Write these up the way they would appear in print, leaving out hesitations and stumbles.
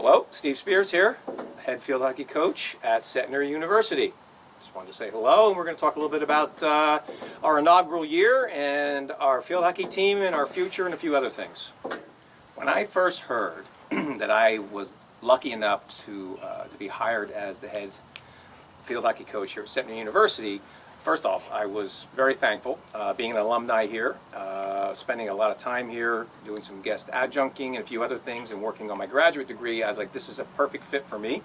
Hello, Steve Speirs here, head field hockey coach at Centenary University. Just wanted to say hello, and we're going to talk a little bit about our inaugural year and our field hockey team and our future and a few other things. When I first heard that I was lucky enough to be hired as the head field hockey coach here at Centenary University, first off, I was very thankful, being an alumni here, spending a lot of time here, doing some guest adjuncting and a few other things, and working on my graduate degree. I was like, this is a perfect fit for me.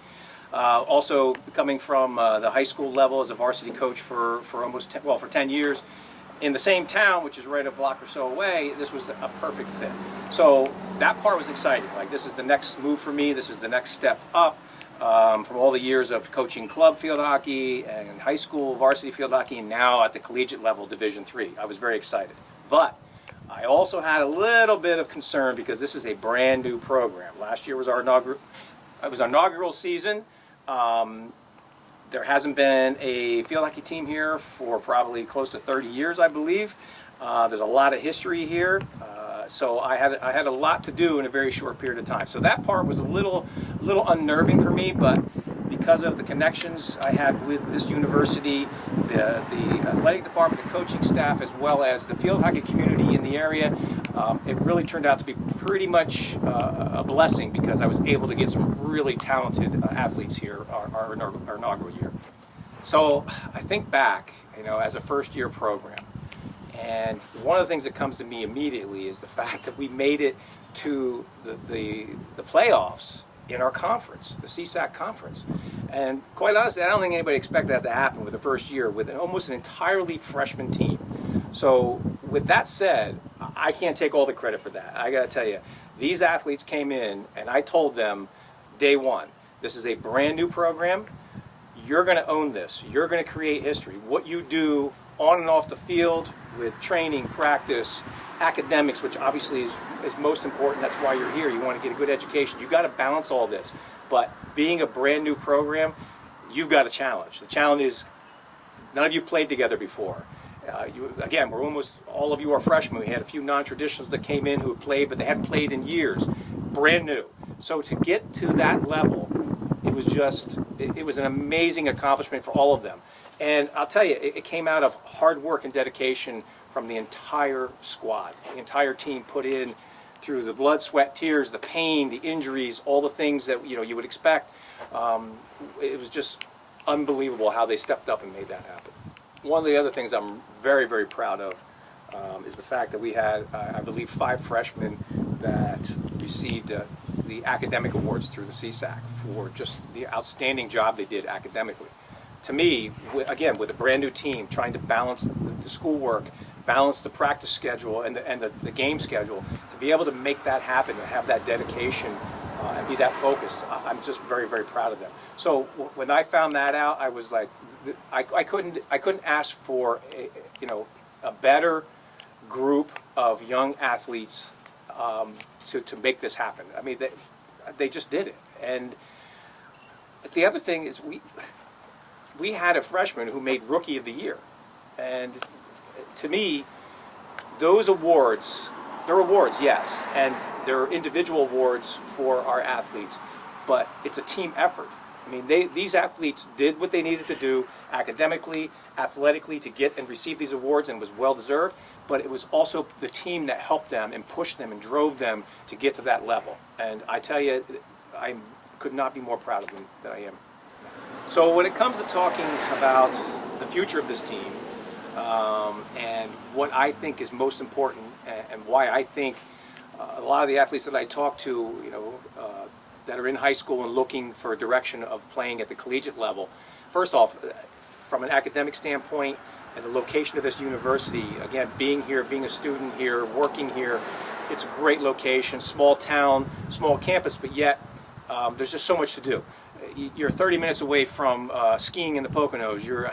Also, coming from the high school level as a varsity coach for almost 10 years in the same town, which is right a block or so away, this was a perfect fit. So that part was exciting. Like, this is the next move for me. This is the next step up. From all the years of coaching club field hockey and high school varsity field hockey, and now at the collegiate level, Division III. I was very excited. But I also had a little bit of concern because this is a brand new program. Last year was our inaugural season. There hasn't been a field hockey team here for probably close to 30 years, I believe. There's a lot of history here. So I had a lot to do in a very short period of time. So that part was a little unnerving for me, but because of the connections I had with this university, the athletic department, the coaching staff, as well as the field hockey community in the area, it really turned out to be pretty much a blessing, because I was able to get some really talented athletes here our inaugural year. So I think back, as a first-year program. And one of the things that comes to me immediately is the fact that we made it to the playoffs in our conference, the CSAC conference. And quite honestly, I don't think anybody expected that to happen with the first year with almost an entirely freshman team. So with that said, I can't take all the credit for that. I got to tell you, these athletes came in and I told them day one, this is a brand new program. You're going to own this. You're going to create history. What you do on and off the field with training, practice, academics, which obviously is most important. That's why you're here. You want to get a good education. You've got to balance all this. But being a brand new program, you've got a challenge. The challenge is none of you played together before. Again, we're almost all of you are freshmen. We had a few non-traditionals that came in who had played, but they hadn't played in years. Brand new. So to get to that level, it was an amazing accomplishment for all of them. And I'll tell you, it came out of hard work and dedication from the entire squad. The entire team put in through the blood, sweat, tears, the pain, the injuries, all the things that you would expect. It was just unbelievable how they stepped up and made that happen. One of the other things I'm very, very proud of is the fact that we had, I believe, 5 freshmen that received the academic awards through the CSAC for just the outstanding job they did academically. To me, again, with a brand new team, trying to balance the schoolwork, balance the practice schedule and the game schedule, to be able to make that happen and have that dedication and be that focused, I'm just very, very proud of them. So when I found that out, I was like, I couldn't ask for a better group of young athletes to make this happen. I mean, they just did it. And the other thing is we had a freshman who made Rookie of the Year. And to me, those awards, they're awards, yes, and they're individual awards for our athletes, but it's a team effort. I mean, these athletes did what they needed to do academically, athletically, to get and receive these awards, and was well-deserved, but it was also the team that helped them and pushed them and drove them to get to that level. And I tell you, I could not be more proud of them than I am. So when it comes to talking about the future of this team, and what I think is most important, and why I think a lot of the athletes that I talk to, that are in high school and looking for a direction of playing at the collegiate level, first off, from an academic standpoint and the location of this university, again, being here, being a student here, working here, it's a great location, small town, small campus, but yet there's just so much to do. You're 30 minutes away from skiing in the Poconos. You're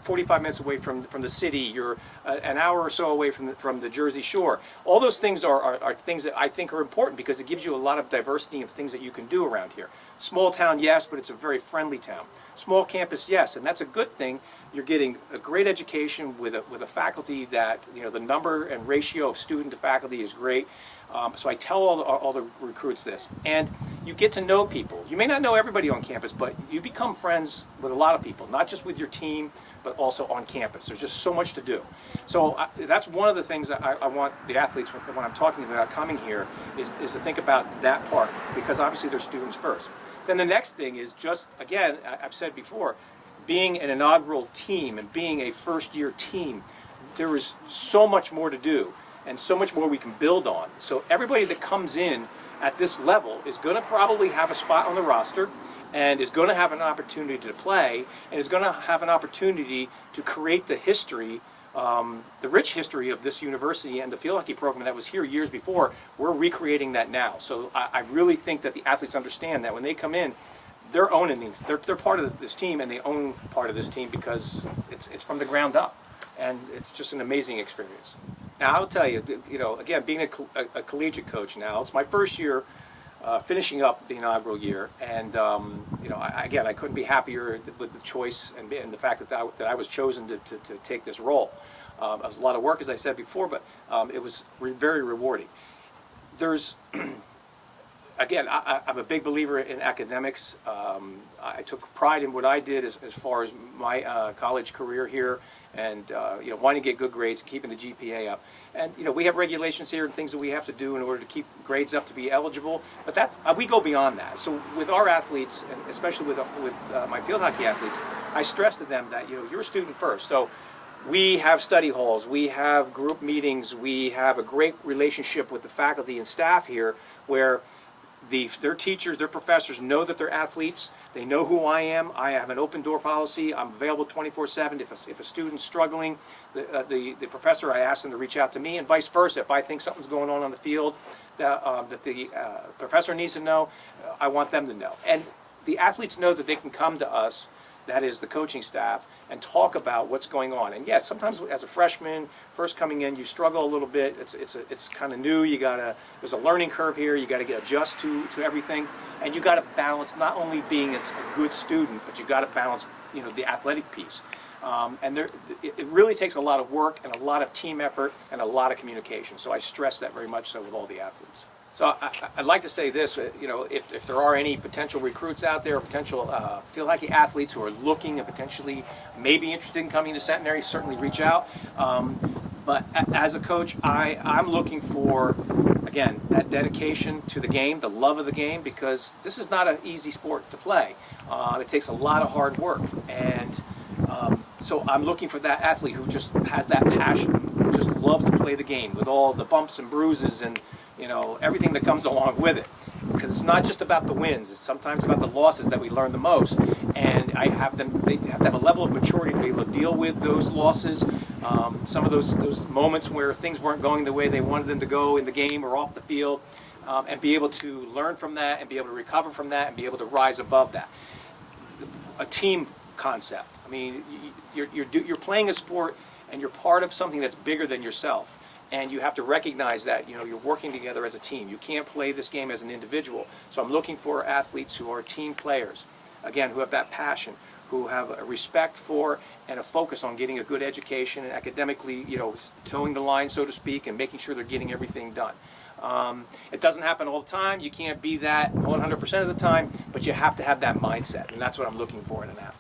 45 minutes away from the city. You're an hour or so away from the Jersey Shore. All those things are things that I think are important, because it gives you a lot of diversity of things that you can do around here. Small town, yes, but it's a very friendly town. Small campus, yes, and that's a good thing. You're getting a great education with a faculty that, the number and ratio of student to faculty is great. So I tell all the recruits this. And you get to know people. You may not know everybody on campus, but you become friends with a lot of people, not just with your team, but also on campus. There's just so much to do. So that's one of the things that I want the athletes, when I'm talking about coming here, is to think about that part, because obviously they're students first. Then the next thing is just, again, I've said before, being an inaugural team and being a first-year team, there is so much more to do and so much more we can build on. So everybody that comes in at this level is going to probably have a spot on the roster and is going to have an opportunity to play and is going to have an opportunity to create the history, the rich history of this university and the field hockey program that was here years before. We're recreating that now. So I really think that the athletes understand that when they come in, they're owning these. They're part of this team, and they own part of this team because it's from the ground up, and it's just an amazing experience. Now, I'll tell you, again, being a collegiate coach now, it's my first year finishing up the inaugural year, and again, I couldn't be happier with the choice and the fact that I was chosen to take this role. It was a lot of work, as I said before, but it was very rewarding. There's again, I'm a big believer in academics. I took pride in what I did as far as my college career here, and wanting to get good grades, keeping the GPA up. And we have regulations here and things that we have to do in order to keep grades up to be eligible. But we go beyond that. So with our athletes, and especially with my field hockey athletes, I stress to them that you're a student first. So we have study halls, we have group meetings, we have a great relationship with the faculty and staff here, where their teachers, their professors know that they're athletes. They know who I am. I have an open door policy. I'm available 24/7. If a student's struggling, the professor, I ask them to reach out to me, and vice versa. If I think something's going on the field that the professor needs to know, I want them to know. And the athletes know that they can come to us, that is the coaching staff, and talk about what's going on. And yes, sometimes as a freshman, first coming in, you struggle a little bit. It's kind of new. There's a learning curve here. You got to adjust to everything, and you got to balance not only being a good student, but you got to balance the athletic piece. And it really takes a lot of work and a lot of team effort and a lot of communication. So I stress that very much so with all the athletes. So I'd like to say this, if there are any potential recruits out there, potential field hockey athletes who are looking and potentially maybe interested in coming to Centenary, certainly reach out. But as a coach, I'm looking for, again, that dedication to the game, the love of the game, because this is not an easy sport to play. It takes a lot of hard work. And so I'm looking for that athlete who just has that passion, who just loves to play the game with all the bumps and bruises and everything that comes along with it. Because it's not just about the wins, it's sometimes about the losses that we learn the most. And they have to have a level of maturity to be able to deal with those losses, some of those moments where things weren't going the way they wanted them to go in the game or off the field, and be able to learn from that and be able to recover from that and be able to rise above that. A team concept. I mean, you're playing a sport and you're part of something that's bigger than yourself. And you have to recognize that you're working together as a team. You can't play this game as an individual. So I'm looking for athletes who are team players, again, who have that passion, who have a respect for and a focus on getting a good education and academically, towing the line, so to speak, and making sure they're getting everything done. It doesn't happen all the time. You can't be that 100% of the time, but you have to have that mindset, and that's what I'm looking for in an athlete.